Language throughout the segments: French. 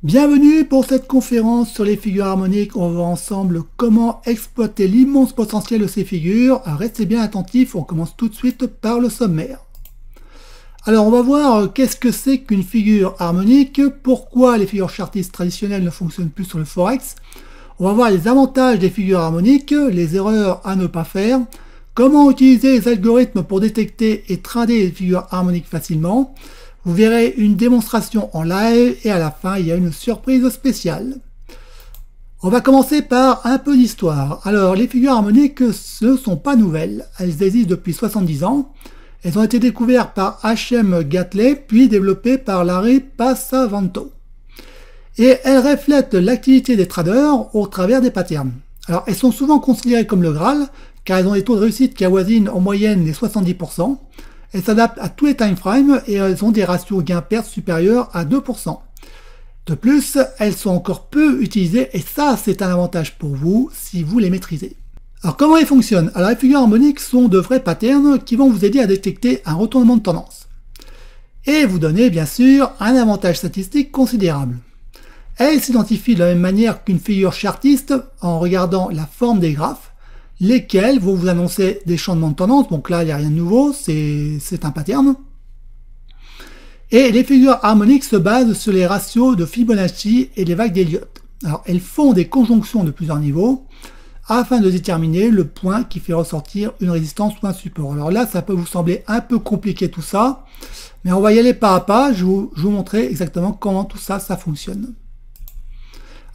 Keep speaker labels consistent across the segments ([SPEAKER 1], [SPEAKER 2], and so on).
[SPEAKER 1] Bienvenue pour cette conférence sur les figures harmoniques. On va voir ensemble comment exploiter l'immense potentiel de ces figures. Restez bien attentifs, on commence tout de suite par le sommaire. Alors on va voir qu'est-ce que c'est qu'une figure harmonique, pourquoi les figures chartistes traditionnelles ne fonctionnent plus sur le Forex. On va voir les avantages des figures harmoniques, les erreurs à ne pas faire, comment utiliser les algorithmes pour détecter et trader les figures harmoniques facilement. Vous verrez une démonstration en live et à la fin il y a une surprise spéciale. On va commencer par un peu d'histoire. Alors les figures harmoniques ne sont pas nouvelles, elles existent depuis 70 ans. Elles ont été découvertes par H.M. Gatley puis développées par Larry Passavanto. Et elles reflètent l'activité des traders au travers des patterns. Alors elles sont souvent considérées comme le Graal car elles ont des taux de réussite qui avoisinent en moyenne les 70%. Elles s'adaptent à tous les time frames et elles ont des ratios gain-perte supérieurs à 2%. De plus, elles sont encore peu utilisées et ça c'est un avantage pour vous si vous les maîtrisez. Alors comment elles fonctionnent? Alors les figures harmoniques sont de vrais patterns qui vont vous aider à détecter un retournement de tendance. Et vous donner bien sûr un avantage statistique considérable. Elles s'identifient de la même manière qu'une figure chartiste en regardant la forme des graphes, lesquels vont vous annoncer des changements de tendance. Donc là, il n'y a rien de nouveau, c'est un pattern. Et les figures harmoniques se basent sur les ratios de Fibonacci et les vagues d'Elliott. Alors, elles font des conjonctions de plusieurs niveaux afin de déterminer le point qui fait ressortir une résistance ou un support. Alors là, ça peut vous sembler un peu compliqué tout ça, mais on va y aller pas à pas. Je vais vous montrer exactement comment tout ça, ça fonctionne.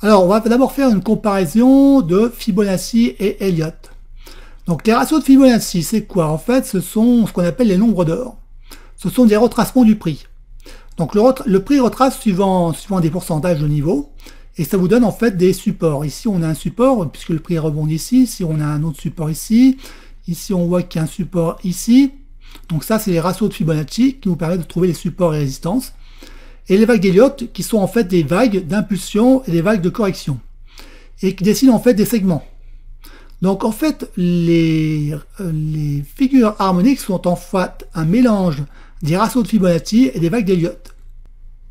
[SPEAKER 1] Alors, on va d'abord faire une comparaison de Fibonacci et Elliott. Donc les ratios de Fibonacci, c'est quoi? En fait, ce sont ce qu'on appelle les nombres d'or. Ce sont des retracements du prix. Donc le prix retrace suivant des pourcentages de niveau, et ça vous donne en fait des supports. Ici, on a un support, puisque le prix rebondit ici. Ici, on a un autre support ici. Ici, on voit qu'il y a un support ici. Donc ça, c'est les ratios de Fibonacci qui nous permettent de trouver les supports et résistances. Et les vagues d'Elliott, qui sont en fait des vagues d'impulsion et des vagues de correction, et qui dessinent en fait des segments. Donc en fait, les figures harmoniques sont en fait un mélange des ratios de Fibonacci et des vagues d'Elliott.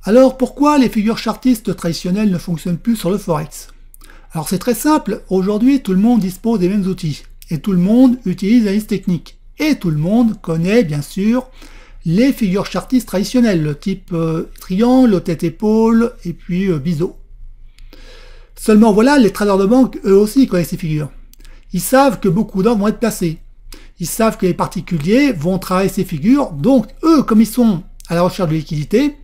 [SPEAKER 1] Alors pourquoi les figures chartistes traditionnelles ne fonctionnent plus sur le Forex? Alors c'est très simple, aujourd'hui tout le monde dispose des mêmes outils, et tout le monde utilise l'analyse technique, et tout le monde connaît bien sûr les figures chartistes traditionnelles, le type triangle, tête-épaule, et puis biseau. Seulement voilà, les traders de banque, eux aussi connaissent ces figures. Ils savent que beaucoup d'ordres vont être placés. Ils savent que les particuliers vont travailler ces figures. Donc, eux, comme ils sont à la recherche de liquidité,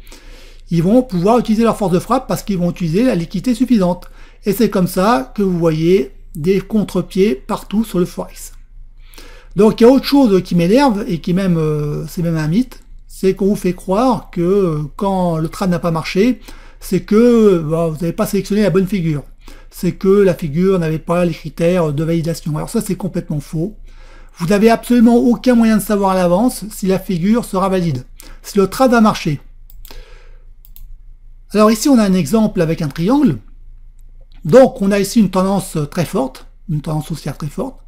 [SPEAKER 1] ils vont pouvoir utiliser leur force de frappe parce qu'ils vont utiliser la liquidité suffisante. Et c'est comme ça que vous voyez des contre-pieds partout sur le Forex. Donc, il y a autre chose qui m'énerve et qui même, c'est même un mythe, c'est qu'on vous fait croire que quand le trade n'a pas marché, c'est que vous n'avez pas sélectionné la bonne figure. C'est que la figure n'avait pas les critères de validation. Alors ça, c'est complètement faux. Vous n'avez absolument aucun moyen de savoir à l'avance si la figure sera valide, si le trade va marcher. Alors ici, on a un exemple avec un triangle. Donc, on a ici une tendance très forte, une tendance haussière très forte.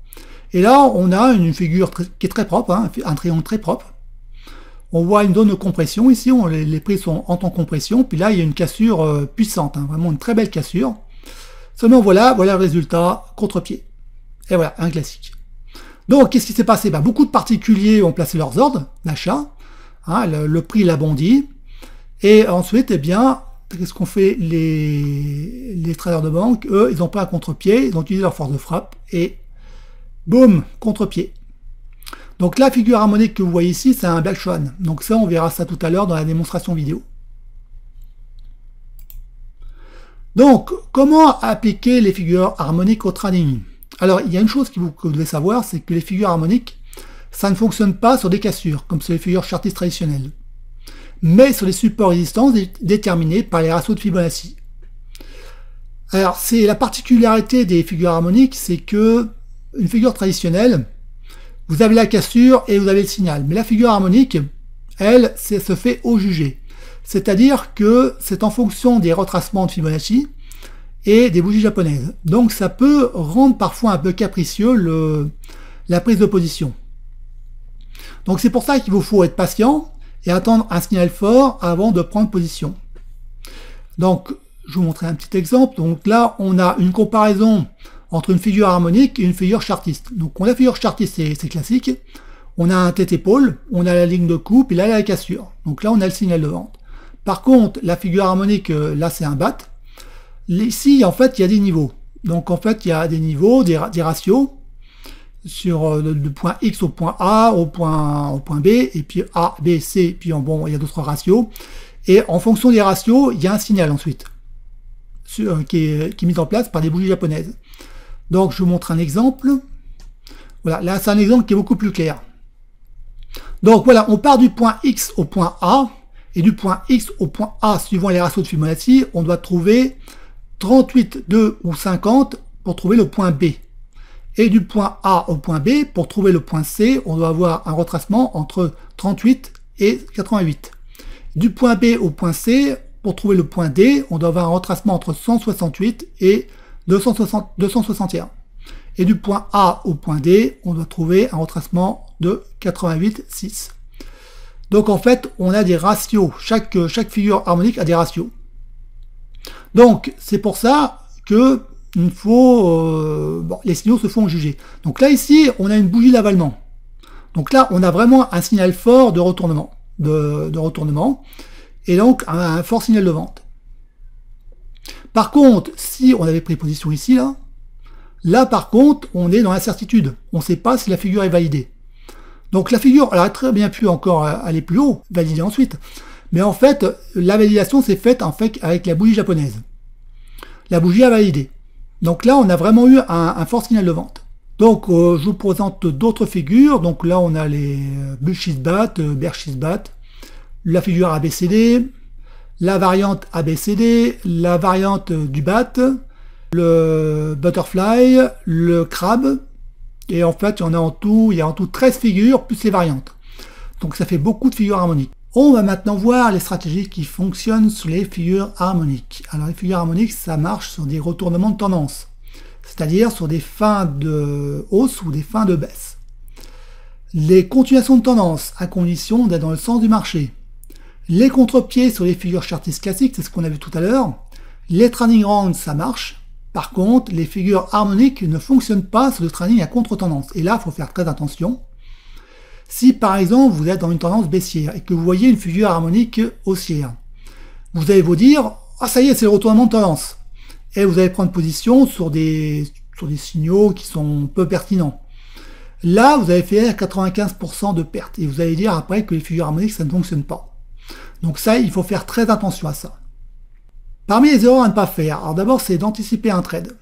[SPEAKER 1] Et là, on a une figure qui est très propre, hein, un triangle très propre. On voit une zone de compression ici, les prix sont en temps compression. Puis là, il y a une cassure puissante, hein, vraiment une très belle cassure. Seulement voilà le résultat, contre-pied. Et voilà, un classique. Donc, qu'est-ce qui s'est passé? Beaucoup de particuliers ont placé leurs ordres d'achat. Hein, le prix l'a bondi. Et ensuite, eh bien, qu'est-ce qu'ont fait les traders de banque? Eux, ils ont pris un contre-pied, ils ont utilisé leur force de frappe. Et boum, contre-pied. Donc la figure harmonique que vous voyez ici, c'est un Black Swan. Donc ça, on verra ça tout à l'heure dans la démonstration vidéo. Donc, comment appliquer les figures harmoniques au trading? Alors, il y a une chose que vous devez savoir, c'est que les figures harmoniques, ça ne fonctionne pas sur des cassures, comme sur les figures chartistes traditionnelles, mais sur les supports résistances déterminés par les ratios de Fibonacci. Alors, c'est la particularité des figures harmoniques, c'est que une figure traditionnelle, vous avez la cassure et vous avez le signal. Mais la figure harmonique, elle, se fait au jugé. C'est-à-dire que c'est en fonction des retracements de Fibonacci et des bougies japonaises. Donc ça peut rendre parfois un peu capricieux la prise de position. Donc c'est pour ça qu'il vous faut être patient et attendre un signal fort avant de prendre position. Donc je vous montrer un petit exemple. Donc là, on a une comparaison entre une figure harmonique et une figure chartiste. Donc on a la figure chartiste, c'est classique. On a un tête-épaule, on a la ligne de coupe, et là, la cassure. Donc là, on a le signal de vente. Par contre, la figure harmonique, là, c'est un bat. Ici, en fait, il y a des niveaux. Donc en fait, il y a des niveaux, des ratios, sur le point X au point A, au point B, et puis A, B, C, puis bon, il y a d'autres ratios. Et en fonction des ratios, il y a un signal ensuite, qui est mis en place par des bougies japonaises. Donc je vous montre un exemple. Voilà, là c'est un exemple qui est beaucoup plus clair. Donc voilà, on part du point X au point A, et du point X au point A, suivant les ratios de Fibonacci, on doit trouver 38, 2 ou 50 pour trouver le point B. Et du point A au point B, pour trouver le point C, on doit avoir un retracement entre 38 et 88. Du point B au point C, pour trouver le point D, on doit avoir un retracement entre 168 et 261. Et du point A au point D, on doit trouver un retracement de 88,6. Donc en fait, on a des ratios. Chaque figure harmonique a des ratios. Donc c'est pour ça que il faut, les signaux se font juger. Donc là ici, on a une bougie d'avalement. Donc là, on a vraiment un signal fort de retournement, et donc un fort signal de vente. Par contre, si on avait pris position ici, là par contre, on est dans l'incertitude. On ne sait pas si la figure est validée. Donc la figure, elle aurait très bien pu encore aller plus haut, valider ensuite. Mais en fait, la validation s'est faite avec la bougie japonaise. La bougie a validé. Donc là, on a vraiment eu un fort signal de vente. Donc je vous présente d'autres figures. Donc là, on a les bull bat, bear bat, la figure ABCD, la variante ABCD, la variante du bat, le butterfly, le crabe. Et en fait, il y a en tout 13 figures, plus les variantes. Donc ça fait beaucoup de figures harmoniques. On va maintenant voir les stratégies qui fonctionnent sur les figures harmoniques. Alors les figures harmoniques, ça marche sur des retournements de tendance, c'est-à-dire sur des fins de hausse ou des fins de baisse. Les continuations de tendance, à condition d'être dans le sens du marché. Les contre-pieds sur les figures chartistes classiques, c'est ce qu'on a vu tout à l'heure. Les trailing rounds, ça marche. Par contre, les figures harmoniques ne fonctionnent pas sur le trading à contre-tendance. Et là, il faut faire très attention. Si par exemple vous êtes dans une tendance baissière et que vous voyez une figure harmonique haussière, vous allez vous dire « Ah ça y est, c'est le retournement de tendance ». Et vous allez prendre position sur des signaux qui sont peu pertinents. Là, vous allez faire 95% de perte. Et vous allez dire après que les figures harmoniques, ça ne fonctionne pas. Donc ça, il faut faire très attention à ça. Parmi les erreurs à ne pas faire, alors d'abord, c'est d'anticiper un trade.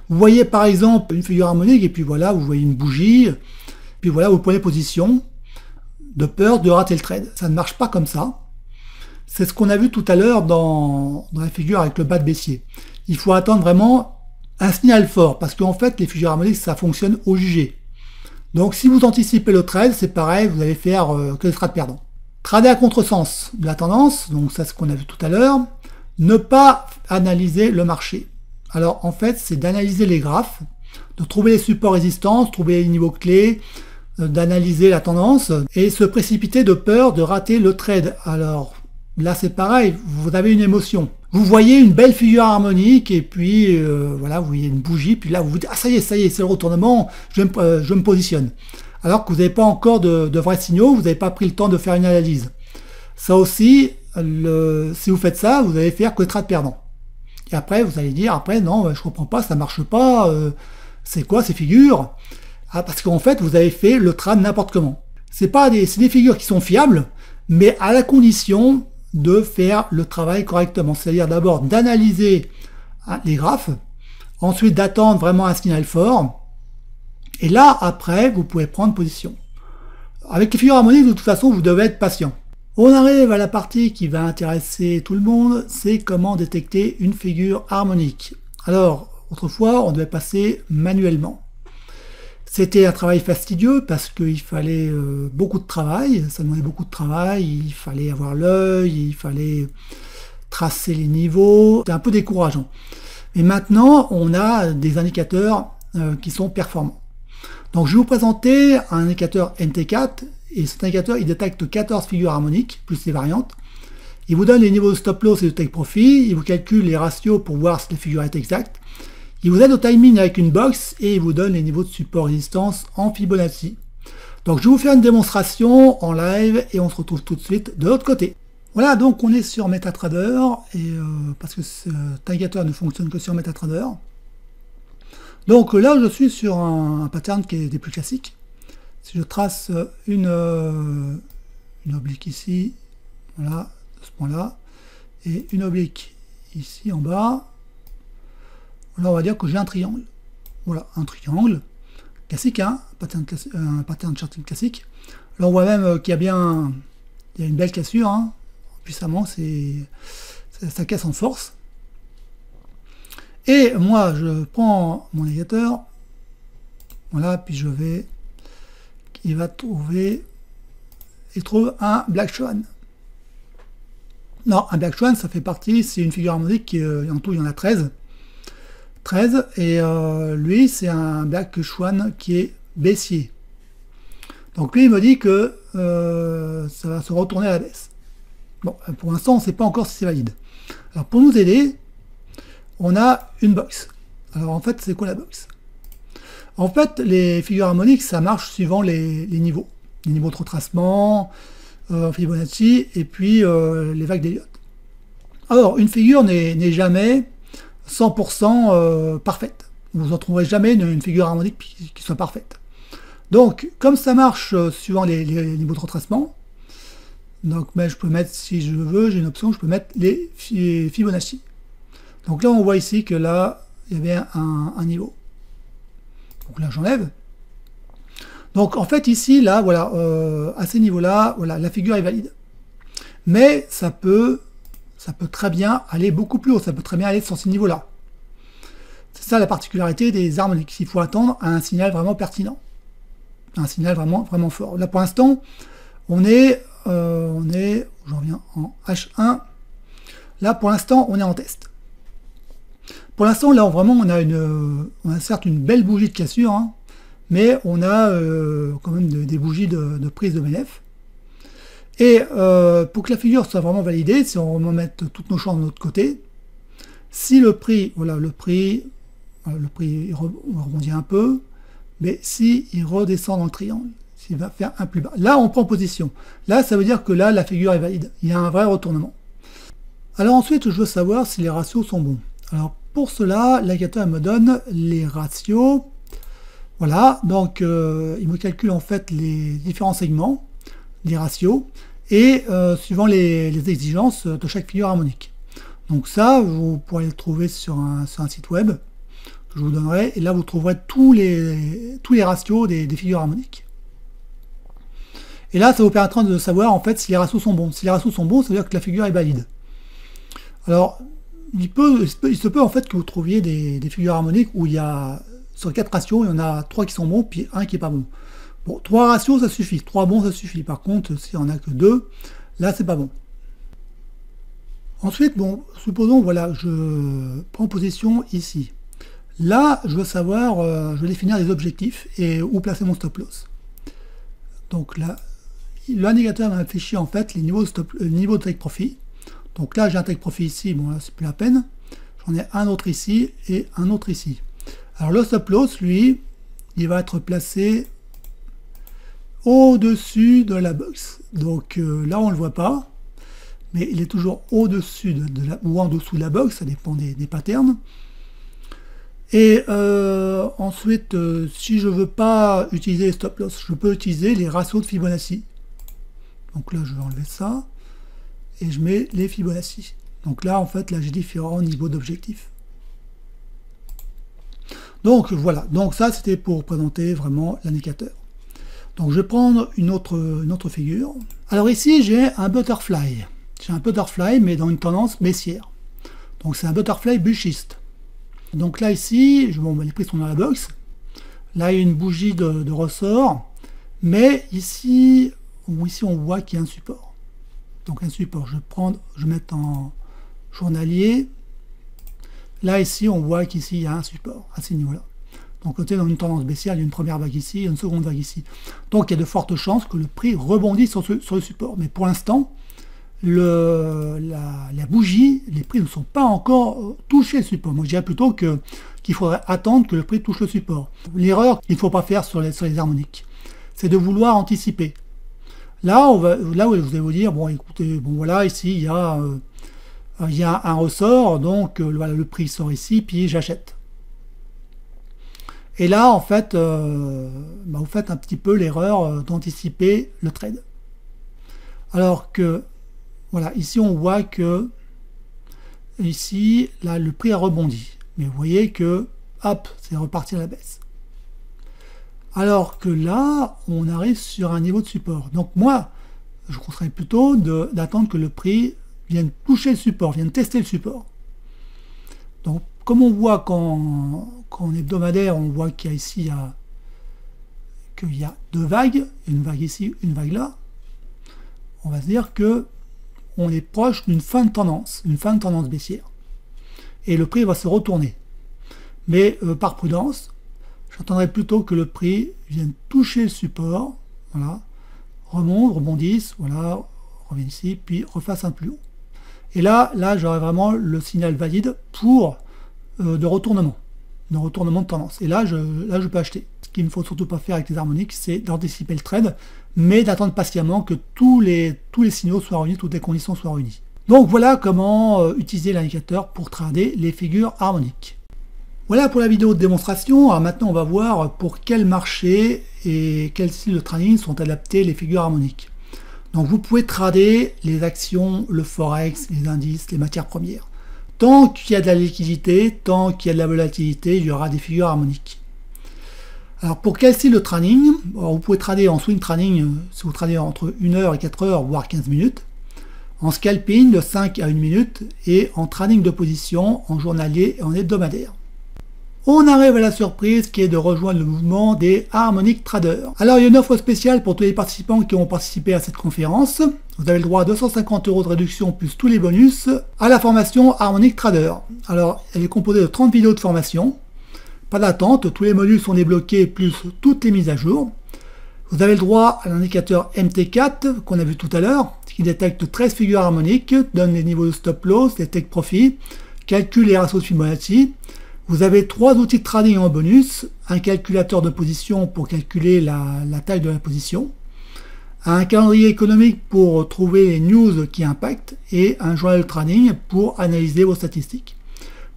[SPEAKER 1] Vous voyez par exemple une figure harmonique et puis voilà, vous voyez une bougie. Puis voilà, vous prenez position de peur de rater le trade. Ça ne marche pas comme ça. C'est ce qu'on a vu tout à l'heure dans la figure avec le bas de baissier. Il faut attendre vraiment un signal fort, parce qu'en fait, les figures harmoniques, ça fonctionne au jugé. Donc si vous anticipez le trade, c'est pareil, vous allez faire que des trades perdants. Trader à contresens de la tendance, donc ça c'est ce qu'on a vu tout à l'heure. Ne pas analyser le marché. Alors en fait, c'est d'analyser les graphes, de trouver les supports résistances, trouver les niveaux clés, d'analyser la tendance et se précipiter de peur de rater le trade. Alors là c'est pareil, vous avez une émotion. Vous voyez une belle figure harmonique et puis voilà, vous voyez une bougie, puis là vous vous dites ah ça y est, c'est le retournement, je me positionne. Alors que vous n'avez pas encore de vrais signaux, vous n'avez pas pris le temps de faire une analyse. Ça aussi, si vous faites ça, vous allez faire que des trades perdants. Et après vous allez dire après non, je comprends pas, ça marche pas, c'est quoi ces figures? Ah, parce qu'en fait, vous avez fait le trade n'importe comment. C'est des figures qui sont fiables, mais à la condition de faire le travail correctement. C'est-à-dire d'abord d'analyser les graphes, ensuite d'attendre vraiment un signal fort, et là, après, vous pouvez prendre position. Avec les figures harmoniques, de toute façon, vous devez être patient. On arrive à la partie qui va intéresser tout le monde, c'est comment détecter une figure harmonique. Alors, autrefois, on devait passer manuellement. C'était un travail fastidieux parce qu'il fallait beaucoup de travail, ça demandait beaucoup de travail, il fallait avoir l'œil, il fallait tracer les niveaux, c'était un peu décourageant. Et maintenant, on a des indicateurs qui sont performants. Donc je vais vous présenter un indicateur NT4, et cet indicateur il détecte 14 figures harmoniques, plus les variantes, Il vous donne les niveaux de stop loss et de take profit, il vous calcule les ratios pour voir si la figure est exacte. Il vous aide au timing avec une box et il vous donne les niveaux de support résistance en Fibonacci. Donc je vais vous faire une démonstration en live et on se retrouve tout de suite de l'autre côté. Voilà, donc on est sur MetaTrader, et parce que cet indicateur ne fonctionne que sur MetaTrader. Donc là, je suis sur un pattern qui est des plus classiques. Si je trace une oblique ici, voilà, de ce point-là, et une oblique ici en bas, là on va dire que j'ai un triangle. Voilà, un triangle classique, hein, un pattern charting classique. Là on voit même qu'il y a bien une belle cassure, hein. Puissamment, ça casse en force. Et moi, je prends mon indicateur, voilà, puis je vais, il va trouver, il trouve un Black Swan. Non, un Black Swan, ça fait partie, c'est une figure harmonique qui, en tout, il y en a 13. 13, et lui, c'est un Black Swan qui est baissier. Donc lui, il me dit que ça va se retourner à la baisse. Bon, pour l'instant, on ne sait pas encore si c'est valide. Alors, pour nous aider, on a une box. Alors, en fait, c'est quoi la box? En fait, les figures harmoniques, ça marche suivant les niveaux. Les niveaux de retracement, Fibonacci, et puis les vagues d'Elliott. Alors, une figure n'est jamais 100% parfaite. Vous n'en trouverez jamais une figure harmonique qui soit parfaite. Donc, comme ça marche suivant les niveaux de retracement, donc, mais je peux mettre, si je veux, j'ai une option, je peux mettre les Fibonacci. Donc là, on voit ici que là, il y avait un niveau. Donc là, j'enlève. Donc en fait, ici, là, voilà, à ces niveaux-là, voilà, la figure est valide. Mais ça peut très bien aller beaucoup plus haut, ça peut très bien aller sur ces niveaux-là. C'est ça la particularité des harmoniques. Il faut attendre un signal vraiment pertinent. Un signal vraiment fort. Là, pour l'instant, on est, j'en reviens en H1. Là, pour l'instant, on est en test. Pour l'instant, là, vraiment, on a certes une belle bougie de cassure, hein, mais on a quand même des bougies de prise de bénéf. Et pour que la figure soit vraiment validée, si on remet toutes nos chances de notre côté, si le prix, voilà, le prix il rebondit un peu, mais si il redescend dans le triangle, s'il va faire un plus bas. Là, on prend position. Là, ça veut dire que là, la figure est valide. Il y a un vrai retournement. Alors ensuite, je veux savoir si les ratios sont bons. Alors pour cela, l'indicateur me donne les ratios. Voilà, donc il me calcule en fait les différents segments, les ratios, et suivant les exigences de chaque figure harmonique. Donc ça, vous pourrez le trouver sur un site web que je vous donnerai, et là vous trouverez tous les ratios des figures harmoniques. Et là, ça vous permettra de savoir en fait si les ratios sont bons. Si les ratios sont bons, ça veut dire que la figure est valide. Alors, il se peut en fait que vous trouviez des figures harmoniques où il y a, sur 4 ratios, il y en a 3 qui sont bons, puis 1 qui n'est pas bon. Bon, 3 ratios, ça suffit. 3 bons, ça suffit. Par contre, s'il n'y en a que 2, là, c'est pas bon. Ensuite, bon, supposons, voilà, je prends position ici. Là, je veux savoir, je vais définir des objectifs et où placer mon stop loss. Donc là, l'indicateur m'a affiché en fait les niveaux de take profit. Donc là, j'ai un take profit ici, bon là, c'est plus la peine. J'en ai un autre ici et un autre ici. Alors le stop loss, lui, il va être placé au-dessus de la box. Donc là, on ne le voit pas, mais il est toujours au-dessus ou en dessous de la box, ça dépend des patterns. Et ensuite, si je ne veux pas utiliser les stop loss, je peux utiliser les ratios de Fibonacci. Donc là, je vais enlever ça. Et je mets les Fibonacci. Donc là, en fait, là, j'ai différents niveaux d'objectifs. Donc voilà. Donc ça, c'était pour présenter vraiment l'indicateur. Donc je vais prendre une autre figure. Alors ici, j'ai un butterfly. J'ai un butterfly, mais dans une tendance baissière. Donc c'est un butterfly bullish. Donc là, ici, bon, les prix sont dans la box. Là, il y a une bougie de ressort. Mais ici, on voit qu'il y a un support. Donc un support, je vais mettre en journalier. Là, ici, on voit qu'ici, il y a un support à ces niveaux-là. Donc, côté dans une tendance baissière, il y a une première vague ici, une seconde vague ici. Donc, il y a de fortes chances que le prix rebondisse sur le support. Mais pour l'instant, la bougie, les prix ne sont pas encore touchés le support. Moi je dirais plutôt qu'il faudrait attendre que le prix touche le support. L'erreur qu'il ne faut pas faire sur les harmoniques, c'est de vouloir anticiper. Là, vous allez vous dire, bon écoutez, bon voilà, ici il y a un ressort, donc voilà, le prix sort ici, puis j'achète. Et là, en fait, vous faites un petit peu l'erreur d'anticiper le trade. Alors que, voilà, ici on voit que, ici, là, le prix a rebondi. Mais vous voyez que, hop, c'est reparti à la baisse. Alors que là, on arrive sur un niveau de support. Donc moi, je conseillerais plutôt d'attendre que le prix vienne toucher le support, vienne tester le support. Donc, comme on voit qu'en hebdomadaire, on voit qu'il y a ici qu'il y a deux vagues, une vague ici, une vague là, on va se dire que on est proche d'une fin de tendance baissière. Et le prix va se retourner. Mais par prudence, j'attendrai plutôt que le prix vienne toucher le support, voilà, remonte, rebondisse, voilà, revient ici, puis refasse un plus haut. Et là j'aurai vraiment le signal valide pour de retournement de tendance. Et là je peux acheter. Ce qu'il ne faut surtout pas faire avec les harmoniques, c'est d'anticiper le trade, mais d'attendre patiemment que tous les signaux soient réunis, toutes les conditions soient réunies. Donc voilà comment utiliser l'indicateur pour trader les figures harmoniques. Voilà pour la vidéo de démonstration. Alors maintenant on va voir pour quel marché et quel style de trading sont adaptés les figures harmoniques. Donc vous pouvez trader les actions, le forex, les indices, les matières premières. Tant qu'il y a de la liquidité, tant qu'il y a de la volatilité, il y aura des figures harmoniques. Alors pour quel style de trading? Vous pouvez trader en swing trading si vous tradez entre 1 heure et 4 heures, voire 15 minutes. En scalping de 5 à 1 minute et en trading de position en journalier et en hebdomadaire. On arrive à la surprise qui est de rejoindre le mouvement des Harmonic Traders. Alors il y a une offre spéciale pour tous les participants qui ont participé à cette conférence. Vous avez le droit à 250 € de réduction plus tous les bonus à la formation Harmonic Trader. Alors elle est composée de 30 vidéos de formation. Pas d'attente, tous les modules sont débloqués plus toutes les mises à jour. Vous avez le droit à l'indicateur MT4 qu'on a vu tout à l'heure, qui détecte 13 figures harmoniques, donne les niveaux de stop loss, les take profit, calcule les ratios de Fibonacci. Vous avez 3 outils de trading en bonus, un calculateur de position pour calculer la taille de la position, un calendrier économique pour trouver les news qui impactent et un journal de trading pour analyser vos statistiques.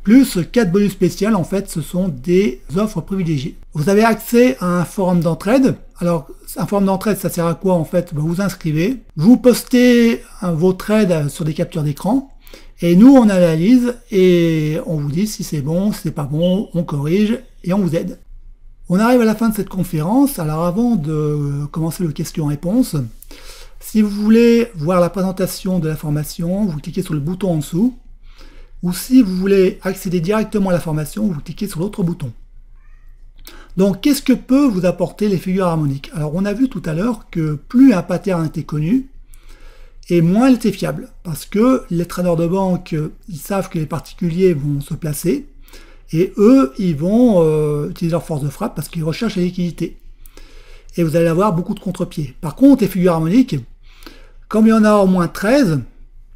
[SPEAKER 1] Plus 4 bonus spéciaux, en fait ce sont des offres privilégiées. Vous avez accès à un forum d'entraide. Alors un forum d'entraide ça sert à quoi en fait? Vous vous inscrivez, vous postez vos trades sur des captures d'écran. Et nous, on analyse et on vous dit si c'est bon, si c'est pas bon, on corrige et on vous aide. On arrive à la fin de cette conférence. Alors avant de commencer le question-réponse, si vous voulez voir la présentation de la formation, vous cliquez sur le bouton en dessous. Ou si vous voulez accéder directement à la formation, vous cliquez sur l'autre bouton. Donc, qu'est-ce que peut vous apporter les figures harmoniques? Alors, on a vu tout à l'heure que plus un pattern était connu, et moins elle était fiable, parce que les traders de banque, ils savent que les particuliers vont se placer, et eux, ils vont utiliser leur force de frappe parce qu'ils recherchent la liquidité. Et vous allez avoir beaucoup de contre-pieds. Par contre, les figures harmoniques, comme il y en a au moins 13,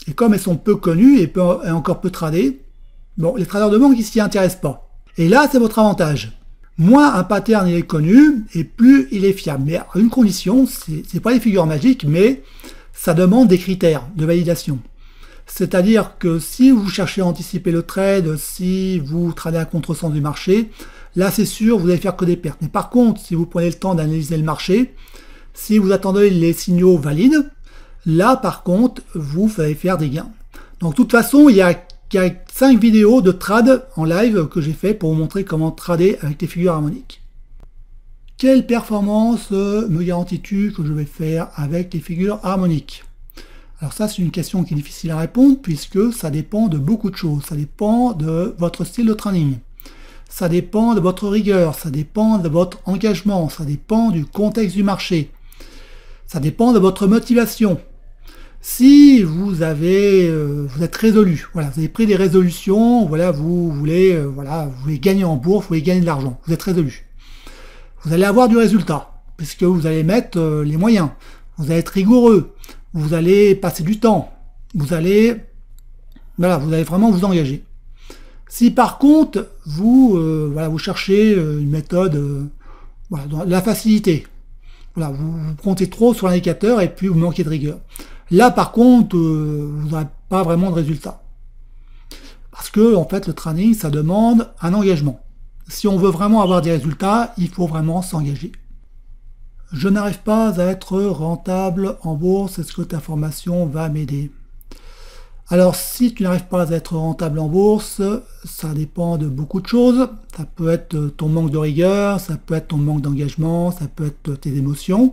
[SPEAKER 1] et comme elles sont peu connues et encore peu tradées, bon, les traders de banque, ils s'y intéressent pas. Et là, c'est votre avantage. Moins un pattern il est connu, et plus il est fiable. Mais à une condition, c'est pas les figures magiques, mais ça demande des critères de validation. C'est-à-dire que si vous cherchez à anticiper le trade, si vous tradez à contresens du marché, là c'est sûr, vous allez faire que des pertes. Mais par contre, si vous prenez le temps d'analyser le marché, si vous attendez les signaux valides, là par contre, vous allez faire des gains. Donc de toute façon, il y a 5 vidéos de trade en live que j'ai fait pour vous montrer comment trader avec les figures harmoniques. Quelle performance me garantis-tu que je vais faire avec les figures harmoniques? Alors ça, c'est une question qui est difficile à répondre puisque ça dépend de beaucoup de choses. Ça dépend de votre style de trading. Ça dépend de votre rigueur. Ça dépend de votre engagement. Ça dépend du contexte du marché. Ça dépend de votre motivation. Si vous êtes résolu, voilà, vous avez pris des résolutions, voilà, vous voulez gagner en bourse, vous voulez gagner de l'argent, vous êtes résolu. Vous allez avoir du résultat, puisque vous allez mettre les moyens, vous allez être rigoureux, vous allez passer du temps, vous allez vraiment vous engager. Si par contre, vous cherchez une méthode de la facilité, vous comptez trop sur l'indicateur et puis vous manquez de rigueur. Là, par contre, vous n'aurez pas vraiment de résultat. Parce que, en fait, le trading, ça demande un engagement. Si on veut vraiment avoir des résultats, il faut vraiment s'engager. Je n'arrive pas à être rentable en bourse. Est-ce que ta formation va m'aider? Alors, si tu n'arrives pas à être rentable en bourse, ça dépend de beaucoup de choses. Ça peut être ton manque de rigueur, ça peut être ton manque d'engagement, ça peut être tes émotions.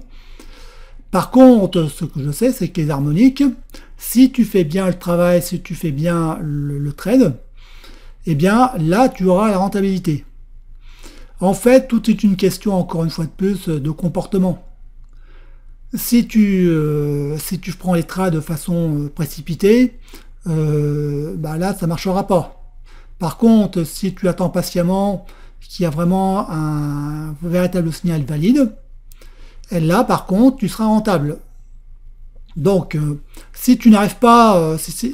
[SPEAKER 1] Par contre, ce que je sais, c'est que les harmoniques, si tu fais bien le travail, si tu fais bien le trade, eh bien là, tu auras la rentabilité. En fait, tout est une question, encore une fois de plus, de comportement. Si tu prends les trades de façon précipitée, là, ça ne marchera pas. Par contre, si tu attends patiemment qu'il y a vraiment un véritable signal valide, et là, par contre, tu seras rentable. Donc, si tu n'arrives pas, si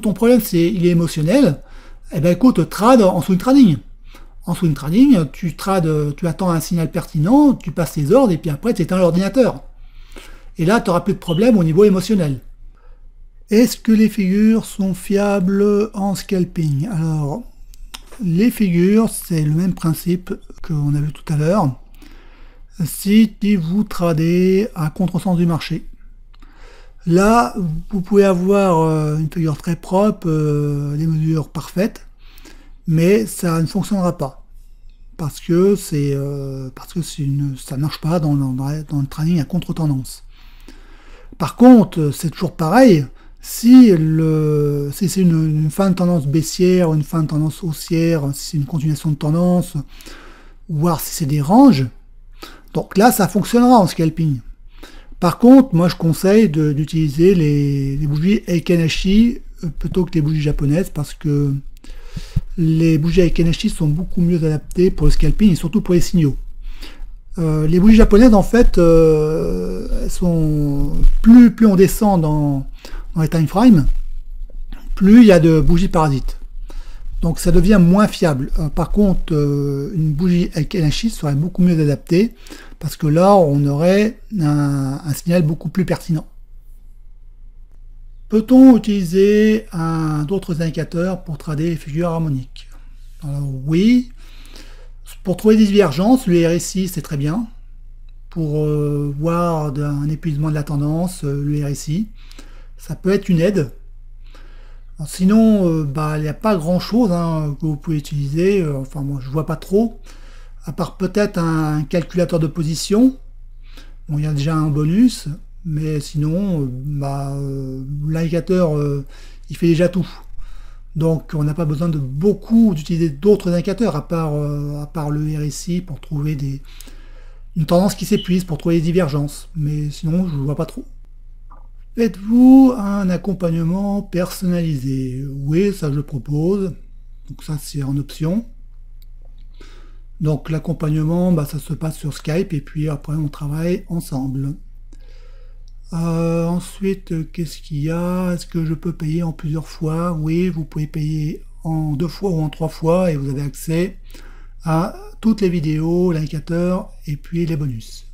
[SPEAKER 1] ton problème il est émotionnel, eh ben écoute, trade en swing trading. En swing trading, tu attends un signal pertinent, tu passes tes ordres et puis après tu éteins l'ordinateur. Et là, tu n'auras plus de problème au niveau émotionnel. Est-ce que les figures sont fiables en scalping? Alors, les figures, c'est le même principe qu'on a vu tout à l'heure. Si vous tradez à contresens du marché, là, vous pouvez avoir une figure très propre, des mesures parfaites, mais ça ne fonctionnera pas parce que ça ne marche pas dans le trading à contre-tendance. Par contre, c'est toujours pareil. Si c'est une fin de tendance baissière, une fin de tendance haussière, si c'est une continuation de tendance, voire si c'est des ranges, donc là, ça fonctionnera en scalping. Par contre, moi, je conseille d'utiliser les bougies Heikin-Ashi plutôt que les bougies japonaises parce que les bougies Heikin-Ashi sont beaucoup mieux adaptées pour le scalping et surtout pour les signaux. Les bougies japonaises, en fait, elles sont plus on descend dans les time frames, plus il y a de bougies parasites. Donc ça devient moins fiable. Par contre, une bougie Heikin-Ashi serait beaucoup mieux adaptée parce que là, on aurait un signal beaucoup plus pertinent. Peut-on utiliser d'autres indicateurs pour trader les figures harmoniques? Alors oui, pour trouver des divergences, le RSI c'est très bien. Pour voir un épuisement de la tendance, le RSI, ça peut être une aide. Sinon, il n'y a pas grand chose que vous pouvez utiliser, enfin moi je vois pas trop, à part peut-être un calculateur de position. Bon, il y a déjà un bonus, mais sinon, l'indicateur il fait déjà tout. Donc on n'a pas besoin d'utiliser d'autres indicateurs à part le RSI pour trouver une tendance qui s'épuise, pour trouver des divergences. Mais sinon, je ne vois pas trop. Faites-vous un accompagnement personnalisé? Oui, ça je le propose. Donc ça c'est en option. Donc l'accompagnement, ça se passe sur Skype et puis après on travaille ensemble. Ensuite, qu'est-ce qu'il y a? Est-ce que je peux payer en plusieurs fois? Oui, vous pouvez payer en 2 fois ou en 3 fois et vous avez accès à toutes les vidéos, l'indicateur et puis les bonus.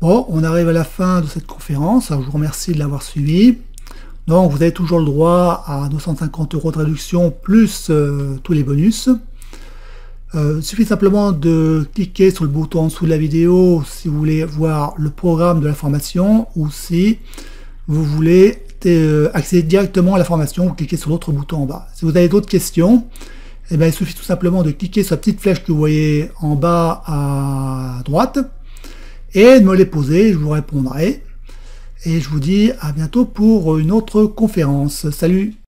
[SPEAKER 1] Bon, on arrive à la fin de cette conférence. Alors, je vous remercie de l'avoir suivi. Donc, vous avez toujours le droit à 250 € de réduction plus tous les bonus. Il suffit simplement de cliquer sur le bouton en dessous de la vidéo si vous voulez voir le programme de la formation ou si vous voulez accéder directement à la formation, vous cliquez sur l'autre bouton en bas. Si vous avez d'autres questions, il suffit tout simplement de cliquer sur la petite flèche que vous voyez en bas à droite et de me les poser, je vous répondrai. Et je vous dis à bientôt pour une autre conférence. Salut!